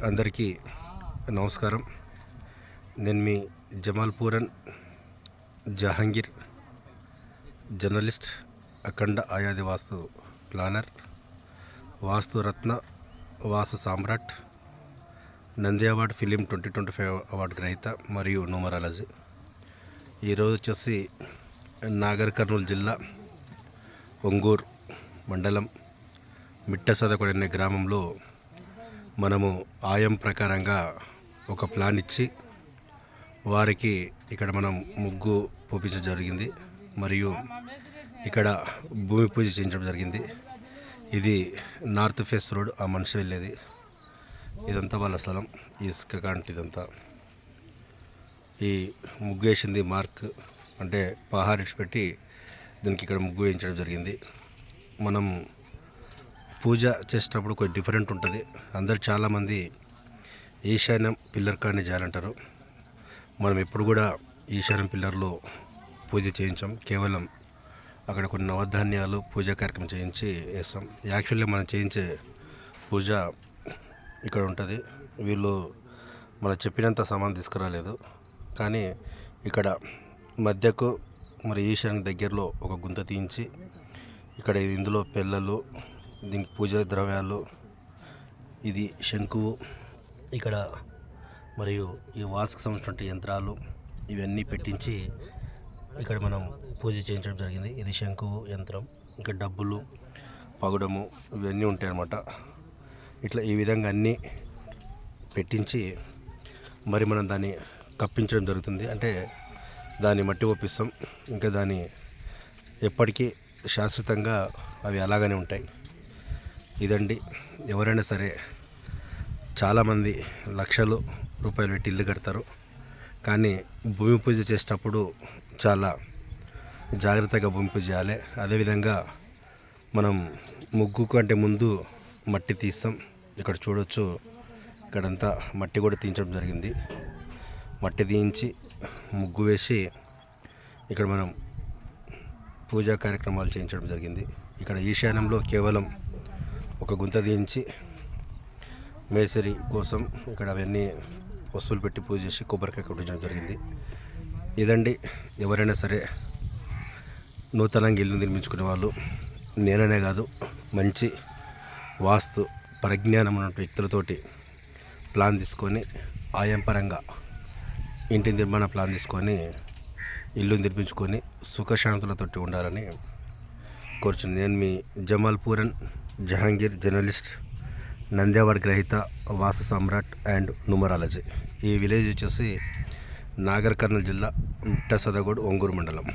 అందరికీ నమస్కారం. నేను మీ జమాల్పూరన్ జహాంగీర్, జర్నలిస్ట్, అఖండ ఆయాది వాస్తు ప్లానర్, వాస్తు రత్న, వాస్తు సామ్రాట్, నంది అవార్డ్ ఫిలిం 2025 అవార్డు గ్రహీత మరియు న్యూమరాలజీ. ఈరోజు వచ్చేసి నాగర్ కర్నూలు జిల్లా ఒంగూరు మండలం మిట్టసదకొడ అనే గ్రామంలో మనము ఆయం ప్రకారంగా ఒక ప్లాన్ ఇచ్చి వారికి ఇక్కడ మనం ముగ్గు పోపించడం జరిగింది మరియు ఇక్కడ భూమి పూజ చేయించడం జరిగింది. ఇది నార్త్ ఫేస్ రోడ్, ఆ మనిషి వెళ్ళేది. ఇదంతా వాళ్ళ స్థలం, ఇసుక కాంటి ఇదంతా. ఈ ముగ్గు వేసింది మార్క్ అంటే పహారిడ్స్ పెట్టి దీనికి ఇక్కడ ముగ్గు వేయించడం జరిగింది. మనం పూజ చేసేటప్పుడు కొంచెం డిఫరెంట్ ఉంటుంది. అందరు చాలామంది ఈశాన్యం పిల్లర్ కానీ చేయాలంటారు. మనం ఎప్పుడు కూడా ఈశాన్యం పిల్లర్లో పూజ చేయించాం. కేవలం అక్కడ కొన్ని నవధాన్యాలు పూజా కార్యక్రమం చేయించి వేస్తాం. యాక్చువల్లీ మనం చేయించే పూజ ఇక్కడ ఉంటుంది. వీళ్ళు మనం చెప్పినంత సామాన్ తీసుకురాలేదు, కానీ ఇక్కడ మధ్యకు మరి ఈశాన్యం దగ్గరలో ఒక గుంత తీయించి ఇక్కడ ఇందులో పిల్లలు, దీనికి పూజ ద్రవ్యాలు, ఇది శంకువు, ఇక్కడ మరియు ఈ వాస్తుకు సంబంధించిన యంత్రాలు ఇవన్నీ పెట్టించి ఇక్కడ మనం పూజ చేయించడం జరిగింది. ఇది శంకువు యంత్రం, ఇంకా డబ్బులు, పగుడము ఇవన్నీ ఉంటాయి అన్నమాట. ఇట్లా ఈ విధంగా అన్నీ పెట్టించి మరి మనం దాన్ని కప్పించడం జరుగుతుంది. అంటే దాన్ని మట్టి ఒప్పిస్తాం. ఇంకా దాన్ని ఎప్పటికీ శాశ్వతంగా అవి అలాగనే ఉంటాయి. ఇదండి. ఎవరైనా సరే చాలామంది లక్షలు రూపాయలు పెట్టి ఇల్లు కడతారు, కానీ భూమి పూజ చేసేటప్పుడు చాలా జాగ్రత్తగా భూమి పూజ చేయాలి. అదేవిధంగా మనం ముగ్గు కంటే ముందు మట్టి తీస్తాం. ఇక్కడ చూడవచ్చు, ఇక్కడంతా మట్టి కూడా తీయించడం జరిగింది. మట్టి తీయించి ముగ్గు వేసి ఇక్కడ మనం పూజా కార్యక్రమాలు చేయించడం జరిగింది. ఇక్కడ ఈశాన్యంలో కేవలం ఒక గుంత తీయించి మేసరి కోసం ఇక్కడ అవన్నీ వస్తువులు పెట్టి పూజ చేసి కొబ్బరికాయ కొట్టించడం జరిగింది. ఇదండి. ఎవరైనా సరే నూతనంగా ఇల్లు నిర్మించుకునే వాళ్ళు, నేననే కాదు, మంచి వాస్తు పరిజ్ఞానం ఉన్న వ్యక్తులతోటి ప్లాన్ తీసుకొని ఆయం పరంగా ఇంటి నిర్మాణ ప్లాన్ తీసుకొని ఇల్లు నిర్మించుకొని సుఖశాంతులతోటి ఉండాలని కోరుచున్నాను. నేను మీ జమాల్పూరన్ జహాంగీర్, జర్నలిస్ట్, నంది అవార్డ్ గ్రహీత, వాస్తు సామ్రాట్ అండ్ న్యూమరాలజీ. ఈ విలేజ్ వచ్చేసి నాగర్ కర్నూలు జిల్లా మిట్టసదగూడ, ఒంగూరు మండలం.